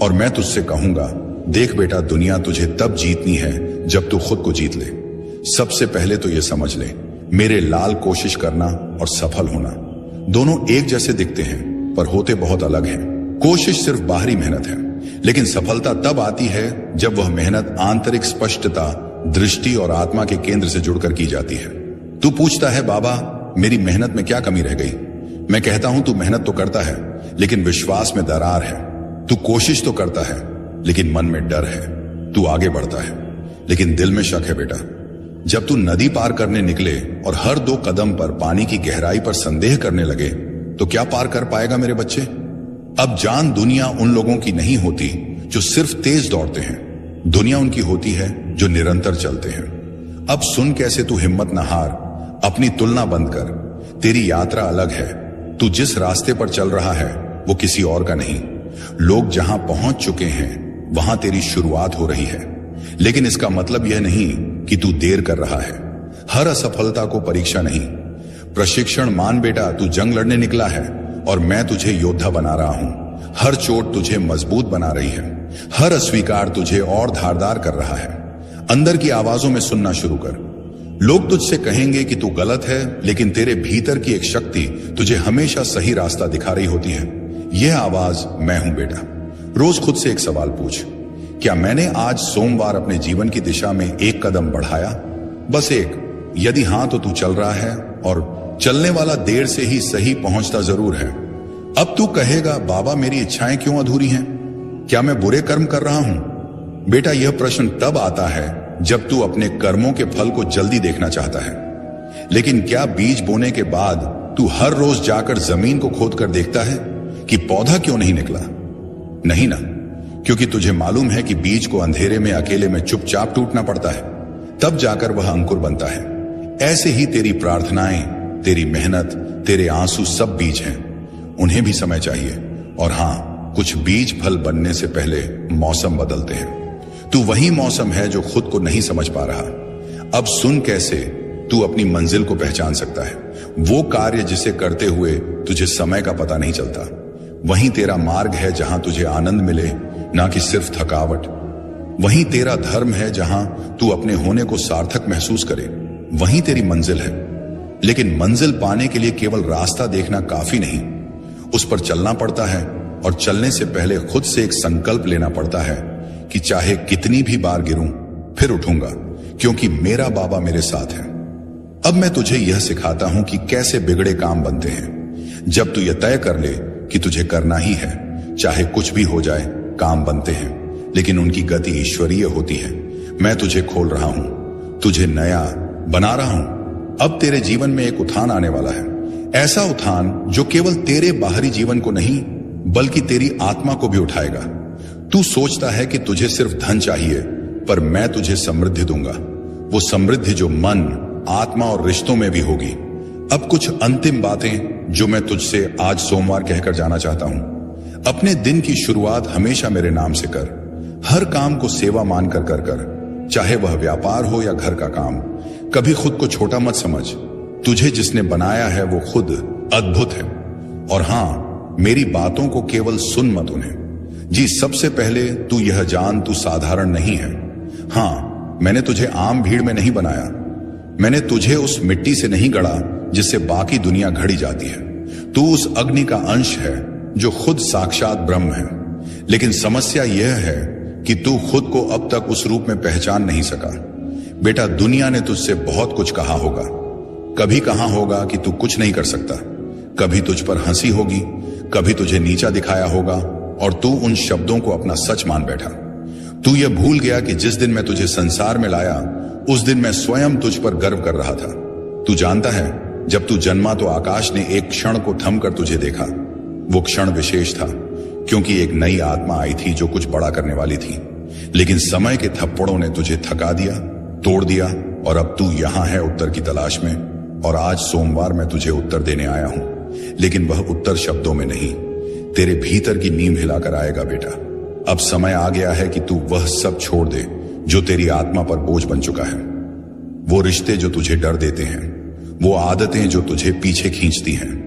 और मैं तुझसे कहूंगा, देख बेटा, दुनिया तुझे तब जीतनी है जब तू खुद को जीत ले। सबसे पहले तो यह समझ ले, मेरे लाल कोशिश करना और सफल होना दोनों एक जैसे दिखते हैं, पर होते बहुत अलग हैं। कोशिश सिर्फ बाहरी मेहनत है, लेकिन सफलता तब आती है जब वह मेहनत आंतरिक स्पष्टता, दृष्टि और आत्मा के केंद्र से जुड़कर की जाती है। तू पूछता है, बाबा मेरी मेहनत में क्या कमी रह गई? मैं कहता हूं, तू मेहनत तो करता है, लेकिन विश्वास में दरार है। तू कोशिश तो करता है, लेकिन मन में डर है। तू आगे बढ़ता है, लेकिन दिल में शक है बेटा। जब तू नदी पार करने निकले और हर 2 कदम पर पानी की गहराई पर संदेह करने लगे, तो क्या पार कर पाएगा मेरे बच्चे? अब जान, दुनिया उन लोगों की नहीं होती जो सिर्फ तेज दौड़ते हैं। दुनिया उनकी होती है जो निरंतर चलते हैं। अब सुन कैसे तू हिम्मत न हार, अपनी तुलना बंद कर। तेरी यात्रा अलग है। तू जिस रास्ते पर चल रहा है वो किसी और का नहीं। लोग जहां पहुंच चुके हैं वहां तेरी शुरुआत हो रही है, लेकिन इसका मतलब यह नहीं कि तू देर कर रहा है। हर असफलता को परीक्षा नहीं, प्रशिक्षण मान बेटा। तू जंग लड़ने निकला है और मैं तुझे योद्धा बना रहा हूं। हर चोट तुझे मजबूत बना रही है, हर अस्वीकार तुझे और धारदार कर रहा है। अंदर की आवाजों में सुनना शुरू कर। लोग तुझसे कहेंगे कि तू गलत है, लेकिन तेरे भीतर की एक शक्ति तुझे हमेशा सही रास्ता दिखा रही होती है। यह आवाज मैं हूं बेटा। रोज खुद से एक सवाल पूछ, क्या मैंने आज सोमवार अपने जीवन की दिशा में एक कदम बढ़ाया? बस एक। यदि हां तो तू चल रहा है, और चलने वाला देर से ही सही पहुंचता जरूर है। अब तू कहेगा, बाबा मेरी इच्छाएं क्यों अधूरी हैं? क्या मैं बुरे कर्म कर रहा हूं? बेटा यह प्रश्न तब आता है जब तू अपने कर्मों के फल को जल्दी देखना चाहता है। लेकिन क्या बीज बोने के बाद तू हर रोज जाकर जमीन को खोद कर देखता है कि पौधा क्यों नहीं निकला? नहीं ना, क्योंकि तुझे मालूम है कि बीज को अंधेरे में अकेले में चुपचाप टूटना पड़ता है, तब जाकर वह अंकुर बनता है। ऐसे ही तेरी प्रार्थनाएं, तेरी मेहनत, तेरे आंसू सब बीज हैं। उन्हें भी समय चाहिए। और हां, कुछ बीज फल बनने से पहले मौसम बदलते हैं। तू वही मौसम है जो खुद को नहीं समझ पा रहा। अब सुन कैसे तू अपनी मंजिल को पहचान सकता है। वो कार्य जिसे करते हुए तुझे समय का पता नहीं चलता, वही तेरा मार्ग है जहां तुझे आनंद मिले, ना कि सिर्फ थकावट। वही तेरा धर्म है जहां तू अपने होने को सार्थक महसूस करे। वही तेरी मंजिल है। लेकिन मंजिल पाने के लिए केवल रास्ता देखना काफी नहीं, उस पर चलना पड़ता है। और चलने से पहले खुद से एक संकल्प लेना पड़ता है कि चाहे कितनी भी बार गिरूं, फिर उठूंगा, क्योंकि मेरा बाबा मेरे साथ है। अब मैं तुझे यह सिखाता हूं कि कैसे बिगड़े काम बनते हैं। जब तू यह तय कर ले कि तुझे करना ही है, चाहे कुछ भी हो जाए, काम बनते हैं, लेकिन उनकी गति ईश्वरीय होती है। मैं तुझे खोल रहा हूं, तुझे नया बना रहा हूं। अब तेरे जीवन में एक उठान आने वाला है, ऐसा उठान जो केवल तेरे बाहरी जीवन को नहीं, बल्कि तेरी आत्मा को भी उठाएगा। तू सोचता है कि तुझे सिर्फ धन चाहिए, पर मैं तुझे समृद्धि दूंगा। वो समृद्धि जो मन, आत्मा और रिश्तों में भी होगी। अब कुछ अंतिम बातें जो मैं तुझसे आज सोमवार कहकर जाना चाहता हूं। अपने दिन की शुरुआत हमेशा मेरे नाम से कर। हर काम को सेवा मानकर कर, चाहे वह व्यापार हो या घर का काम। कभी खुद को छोटा मत समझ। तुझे जिसने बनाया है वो खुद अद्भुत है। और हां, मेरी बातों को केवल सुन मत उन्हें। जी, सबसे पहले तू यह जान, तू साधारण नहीं है। हां, मैंने तुझे आम भीड़ में नहीं बनाया। मैंने तुझे उस मिट्टी से नहीं गढ़ा जिससे बाकी दुनिया घड़ी जाती है। तू उस अग्नि का अंश है जो खुद साक्षात ब्रह्म है। लेकिन समस्या यह है कि तू खुद को अब तक उस रूप में पहचान नहीं सका। बेटा, दुनिया ने तुझसे बहुत कुछ कहा होगा। कभी कहा होगा कि तू कुछ नहीं कर सकता, कभी तुझ पर हंसी होगी, कभी तुझे नीचा दिखाया होगा, और तू उन शब्दों को अपना सच मान बैठा। तू यह भूल गया कि जिस दिन मैं तुझे संसार में लाया उस दिन मैं स्वयं तुझ पर गर्व कर रहा था। तू जानता है, जब तू जन्मा तो आकाश ने एक क्षण को थमकर तुझे देखा। वो क्षण विशेष था क्योंकि एक नई आत्मा आई थी जो कुछ बड़ा करने वाली थी। लेकिन समय के थप्पड़ों ने तुझे थका दिया, तोड़ दिया, और अब तू यहां है उत्तर की तलाश में। और आज सोमवार मैं तुझे उत्तर देने आया हूं, लेकिन वह उत्तर शब्दों में नहीं, तेरे भीतर की नींव हिलाकर आएगा। बेटा, अब समय आ गया है कि तू वह सब छोड़ दे जो तेरी आत्मा पर बोझ बन चुका है। वो रिश्ते जो तुझे डर देते हैं, वो आदतें जो तुझे पीछे खींचती हैं,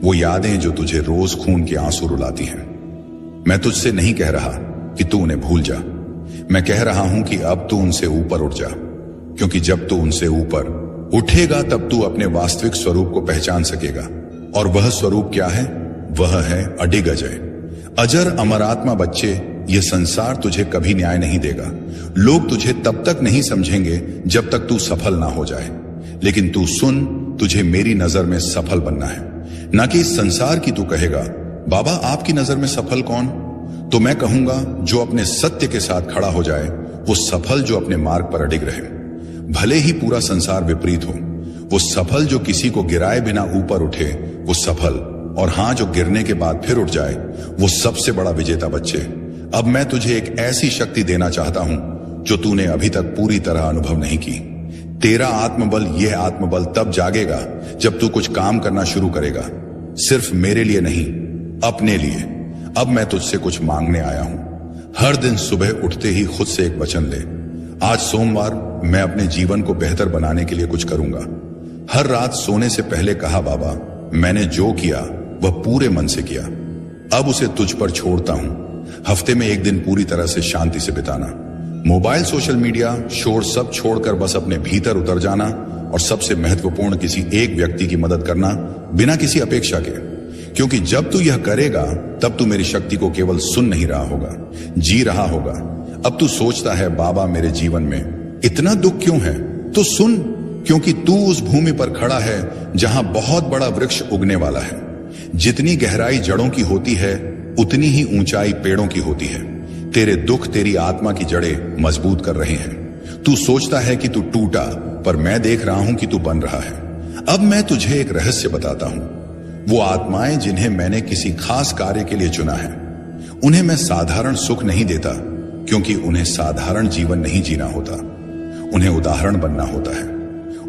वो यादें जो तुझे रोज खून के आंसू रुलाती हैं। मैं तुझसे नहीं कह रहा कि तू उन्हें भूल जा। मैं कह रहा हूं कि अब तू उनसे ऊपर उठ जा, क्योंकि जब तू उनसे ऊपर उठेगा तब तू अपने वास्तविक स्वरूप को पहचान सकेगा। और वह स्वरूप क्या है? वह है अडिग अजय, अजर अमरात्मा। बच्चे, यह संसार तुझे कभी न्याय नहीं देगा। लोग तुझे तब तक नहीं समझेंगे जब तक तू सफल ना हो जाए। लेकिन तू सुन, तुझे मेरी नजर में सफल बनना है, ना कि इस संसार की। तू कहेगा, बाबा आपकी नजर में सफल कौन? तो मैं कहूंगा, जो अपने सत्य के साथ खड़ा हो जाए वो सफल, जो अपने मार्ग पर अडिग रहे। भले ही पूरा संसार विपरीत हो, वो सफल जो किसी को गिराए बिना ऊपर उठे वो सफल। और हां, जो गिरने के बाद फिर उठ जाए वो सबसे बड़ा विजेता। बच्चे, अब मैं तुझे एक ऐसी शक्ति देना चाहता हूं जो तूने अभी तक पूरी तरह अनुभव नहीं की। तेरा आत्मबल, यह आत्मबल तब जागेगा जब तू कुछ काम करना शुरू करेगा, सिर्फ मेरे लिए नहीं, अपने लिए। अब मैं तुझसे कुछ मांगने आया हूं। हर दिन सुबह उठते ही खुद से एक वचन ले, आज सोमवार मैं अपने जीवन को बेहतर बनाने के लिए कुछ करूंगा। हर रात सोने से पहले कहा, बाबा मैंने जो किया वह पूरे मन से किया, अब उसे तुझ पर छोड़ता हूं। हफ्ते में एक दिन पूरी तरह से शांति से बिताना, मोबाइल, सोशल मीडिया, शोर सब छोड़कर बस अपने भीतर उतर जाना। और सबसे महत्वपूर्ण, किसी एक व्यक्ति की मदद करना बिना किसी अपेक्षा के। क्योंकि जब तू यह करेगा तब तू मेरी शक्ति को केवल सुन नहीं रहा होगा, जी रहा होगा। अब तू सोचता है, बाबा मेरे जीवन में इतना दुख क्यों है? तो सुन, क्योंकि तू उस भूमि पर खड़ा है जहां बहुत बड़ा वृक्ष उगने वाला है। जितनी गहराई जड़ों की होती है उतनी ही ऊंचाई पेड़ों की होती है। तेरे दुख तेरी आत्मा की जड़ें मजबूत कर रहे हैं। तू सोचता है कि तू टूटा, पर मैं देख रहा हूं कि तू बन रहा है। अब मैं तुझे एक रहस्य बताता हूं। वो आत्माएं जिन्हें मैंने किसी खास कार्य के लिए चुना है, उन्हें मैं साधारण सुख नहीं देता, क्योंकि उन्हें साधारण जीवन नहीं जीना होता। उन्हें उदाहरण बनना होता है,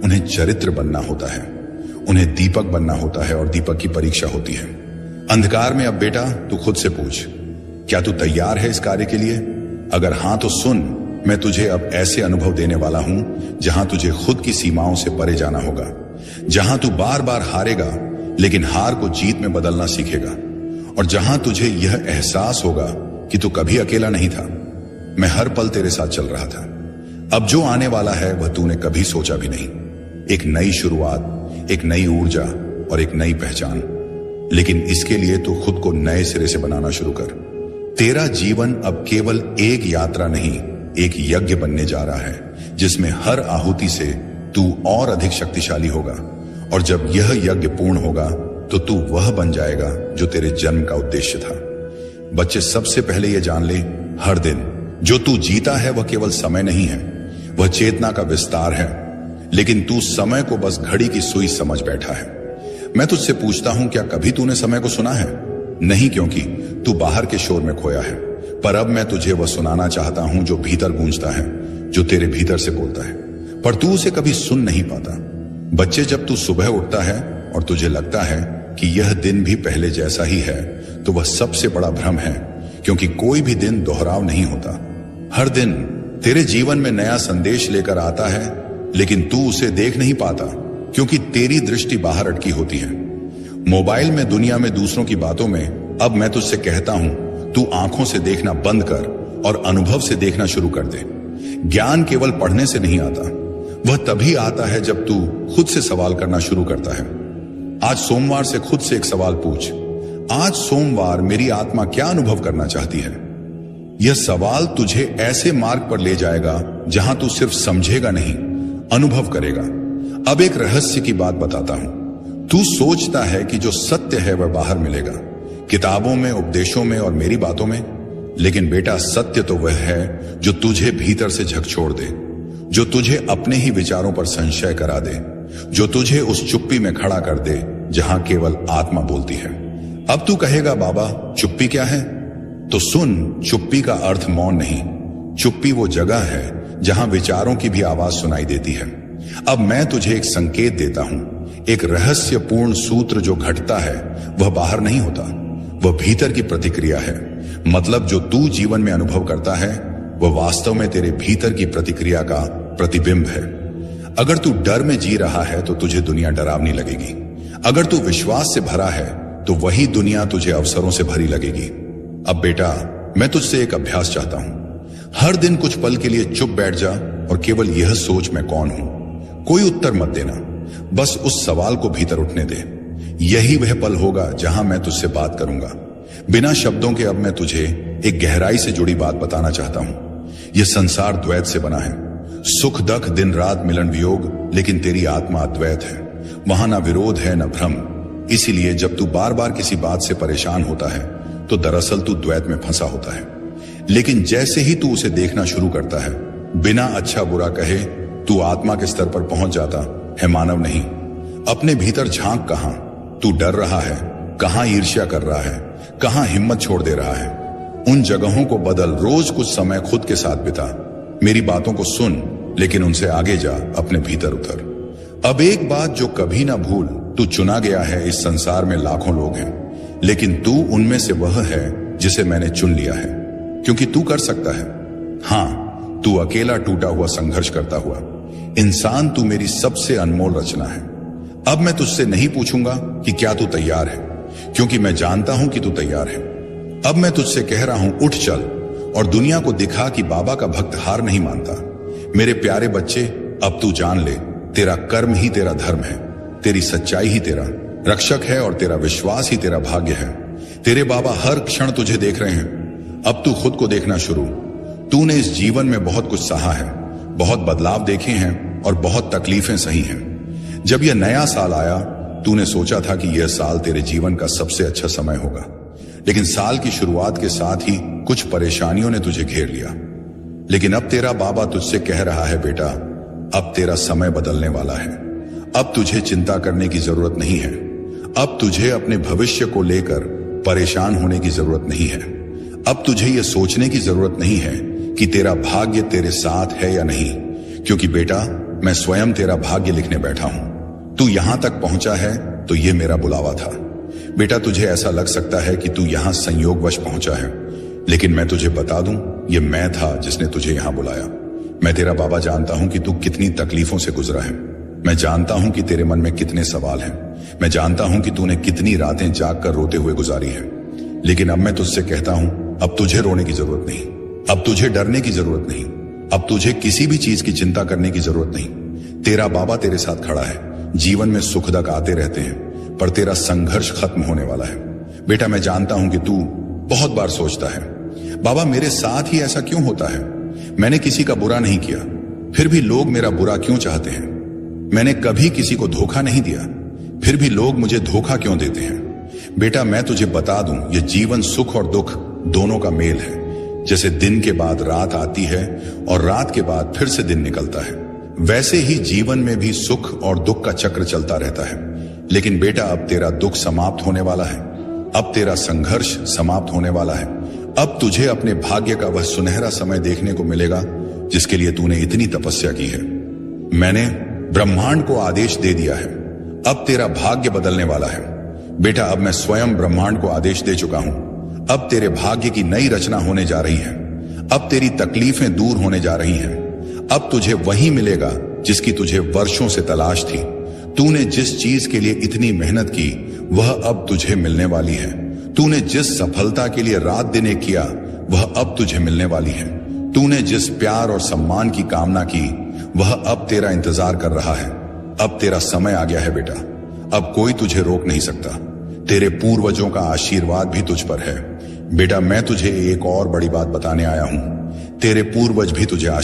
उन्हें चरित्र बनना होता है, उन्हें दीपक बनना होता है, और दीपक की परीक्षा होती है अंधकार में। अब बेटा, तू खुद से पूछ, क्या तू तैयार है इस कार्य के लिए? अगर हां तो सुन, मैं तुझे अब ऐसे अनुभव देने वाला हूं जहां तुझे खुद की सीमाओं से परे जाना होगा, जहां तू बार बार हारेगा लेकिन हार को जीत में बदलना सीखेगा, और जहां तुझे यह एहसास होगा कि तू कभी अकेला नहीं था। मैं हर पल तेरे साथ चल रहा था। अब जो आने वाला है वह तूने कभी सोचा भी नहीं। एक नई शुरुआत, एक नई ऊर्जा और एक नई पहचान। लेकिन इसके लिए तू खुद को नए सिरे से बनाना शुरू कर। तेरा जीवन अब केवल एक यात्रा नहीं, एक यज्ञ बनने जा रहा है, जिसमें हर आहुति से तू और अधिक शक्तिशाली होगा। और जब यह यज्ञ पूर्ण होगा तो तू वह बन जाएगा जो तेरे जन्म का उद्देश्य था। बच्चे, सबसे पहले यह जान ले, हर दिन जो तू जीता है वह केवल समय नहीं है, वह चेतना का विस्तार है। लेकिन तू समय को बस घड़ी की सुई समझ बैठा है। मैं तुझसे पूछता हूं, क्या कभी तूने समय को सुना है? नहीं, क्योंकि तू बाहर के शोर में खोया है। पर अब मैं तुझे वह सुनाना चाहता हूं जो भीतर गूंजता है, जो तेरे भीतर से बोलता है, पर तू उसे कभी सुन नहीं पाता। बच्चे, जब तू सुबह उठता है और तुझे लगता है कि यह दिन भी पहले जैसा ही है, तो वह सबसे बड़ा भ्रम है, क्योंकि कोई भी दिन दोहराव नहीं होता। हर दिन तेरे जीवन में नया संदेश लेकर आता है, लेकिन तू उसे देख नहीं पाता, क्योंकि तेरी दृष्टि बाहर अटकी होती है। मोबाइल में, दुनिया में, दूसरों की बातों में। अब मैं तुझसे कहता हूं, तू आंखों से देखना बंद कर और अनुभव से देखना शुरू कर दे। ज्ञान केवल पढ़ने से नहीं आता, वह तभी आता है जब तू खुद से सवाल करना शुरू करता है। आज सोमवार से खुद से एक सवाल पूछ, आज सोमवार मेरी आत्मा क्या अनुभव करना चाहती है? यह सवाल तुझे ऐसे मार्ग पर ले जाएगा जहां तू सिर्फ समझेगा नहीं, अनुभव करेगा। अब एक रहस्य की बात बताता हूं। तू सोचता है कि जो सत्य है वह बाहर मिलेगा, किताबों में, उपदेशों में और मेरी बातों में। लेकिन बेटा, सत्य तो वह है जो तुझे भीतर से झकझोर दे, जो तुझे अपने ही विचारों पर संशय करा दे, जो तुझे उस चुप्पी में खड़ा कर दे जहां केवल आत्मा बोलती है। अब तू कहेगा, बाबा चुप्पी क्या है? तो सुन, चुप्पी का अर्थ मौन नहीं। चुप्पी वो जगह है जहां विचारों की भी आवाज सुनाई देती है। अब मैं तुझे एक संकेत देता हूं, एक रहस्यपूर्ण सूत्र जो घटता है वह बाहर नहीं होता, वह भीतर की प्रतिक्रिया है। मतलब जो तू जीवन में अनुभव करता है वह वास्तव में तेरे भीतर की प्रतिक्रिया का प्रतिबिंब है। अगर तू डर में जी रहा है तो तुझे दुनिया डरावनी लगेगी। अगर तू विश्वास से भरा है तो वही दुनिया तुझे अवसरों से भरी लगेगी। अब बेटा, मैं तुझसे एक अभ्यास चाहता हूं। हर दिन कुछ पल के लिए चुप बैठ जा और केवल यह सोच, मैं कौन हूं। कोई उत्तर मत देना, बस उस सवाल को भीतर उठने दे। यही वह पल होगा जहां मैं तुझसे बात करूंगा, बिना शब्दों के। अब मैं तुझे एक गहराई से जुड़ी बात बताना चाहता हूं। यह संसार द्वैत से बना है, सुख दुख, दिन रात, मिलन वियोग, लेकिन तेरी आत्मा अद्वैत है। वहां ना विरोध है, ना भ्रम। इसीलिए जब तू बार बार किसी बात से परेशान होता है तो दरअसल तू द्वैत में फंसा होता है। लेकिन जैसे ही तू उसे देखना शुरू करता है, बिना अच्छा बुरा कहे, तू आत्मा के स्तर पर पहुंच जाता है, मानव नहीं। अपने भीतर झांक, कहां तू डर रहा है, कहां ईर्ष्या कर रहा है, कहां हिम्मत छोड़ दे रहा है। उन जगहों को बदल, रोज कुछ समय खुद के साथ बिता। मेरी बातों को सुन, लेकिन उनसे आगे जा, अपने भीतर उतर। अब एक बात जो कभी ना भूल, तू चुना गया है। इस संसार में लाखों लोग हैं, लेकिन तू उनमें से वह है जिसे मैंने चुन लिया है, क्योंकि तू कर सकता है। हां, तू अकेला टूटा हुआ संघर्ष करता हुआ इंसान, तू मेरी सबसे अनमोल रचना है। अब मैं तुझसे नहीं पूछूंगा कि क्या तू तैयार है, क्योंकि मैं जानता हूं कि तू तैयार है। अब मैं तुझसे कह रहा हूं, उठ चल और दुनिया को दिखा कि बाबा का भक्त हार नहीं मानता। मेरे प्यारे बच्चे, अब तू जान ले, तेरा कर्म ही तेरा धर्म है, तेरी सच्चाई ही तेरा रक्षक है और तेरा विश्वास ही तेरा भाग्य है। तेरे बाबा हर क्षण तुझे देख रहे हैं। अब तू खुद को देखना शुरू। तूने इस जीवन में बहुत कुछ सहा है, बहुत बदलाव देखे हैं और बहुत तकलीफें सही हैं। जब यह नया साल आया, तूने सोचा था कि यह साल तेरे जीवन का सबसे अच्छा समय होगा। लेकिन साल की शुरुआत के साथ ही कुछ परेशानियों ने तुझे घेर लिया। लेकिन अब तेरा बाबा तुझसे कह रहा है, बेटा अब तेरा समय बदलने वाला है। अब तुझे चिंता करने की जरूरत नहीं है। अब तुझे अपने भविष्य को लेकर परेशान होने की जरूरत नहीं है। अब तुझे यह सोचने की जरूरत नहीं है कि तेरा भाग्य तेरे साथ है या नहीं, क्योंकि बेटा मैं स्वयं तेरा भाग्य लिखने बैठा हूं। तू यहां तक पहुंचा है तो यह मेरा बुलावा था। बेटा, तुझे ऐसा लग सकता है कि तू यहां संयोगवश पहुंचा है, लेकिन मैं तुझे बता दूं, यह मैं था जिसने तुझे यहां बुलाया। मैं तेरा बाबा जानता हूं कि तू कितनी तकलीफों से गुजरा है। मैं जानता हूं कि तेरे मन में कितने सवाल हैं। मैं जानता हूं कि तूने कितनी रातें जागकर रोते हुए गुजारी है। लेकिन अब मैं तुझसे कहता हूं, अब तुझे रोने की जरूरत नहीं, अब तुझे डरने की जरूरत नहीं, अब तुझे किसी भी चीज की चिंता करने की जरूरत नहीं। तेरा बाबा तेरे साथ खड़ा है। जीवन में सुख दुख आते रहते हैं, पर तेरा संघर्ष खत्म होने वाला है। बेटा, मैं जानता हूं कि तू बहुत बार सोचता है, बाबा मेरे साथ ही ऐसा क्यों होता है? मैंने किसी का बुरा नहीं किया, फिर भी लोग मेरा बुरा क्यों चाहते हैं? मैंने कभी किसी को धोखा नहीं दिया, फिर भी लोग मुझे धोखा क्यों देते हैं? बेटा, मैं तुझे बता दूं, यह जीवन सुख और दुख दोनों का मेल है। जैसे दिन के बाद रात आती है और रात के बाद फिर से दिन निकलता है, वैसे ही जीवन में भी सुख और दुख का चक्र चलता रहता है। लेकिन बेटा, अब तेरा दुख समाप्त होने वाला है, अब तेरा संघर्ष समाप्त होने वाला है। अब तुझे अपने भाग्य का वह सुनहरा समय देखने को मिलेगा जिसके लिए तूने इतनी तपस्या की है। मैंने ब्रह्मांड को आदेश दे दिया है। अब तेरा भाग्य बदलने वाला है। बेटा, अब मैं स्वयं ब्रह्मांड को आदेश दे चुका हूं। अब तेरे भाग्य की नई रचना होने जा रही है। अब तेरी तकलीफें दूर होने जा रही हैं। अब तुझे वही मिलेगा जिसकी तुझे वर्षों से तलाश थी। तूने जिस चीज के लिए इतनी मेहनत की वह अब तुझे मिलने वाली है। तूने जिस सफलता के लिए रात दिन एक किया वह अब तुझे मिलने वाली है। तूने जिस प्यार और सम्मान की कामना की वह अब तेरा इंतजार कर रहा है। अब तेरा समय आ गया है बेटा। अब कोई तुझे रोक नहीं सकता। तेरे पूर्वजों का आशीर्वाद भी तुझ पर है। बेटा, मैं तुझे एक और बड़ी बात बताने आया हूं। तेरे पूर्वज भी तुझे आशीर्वाद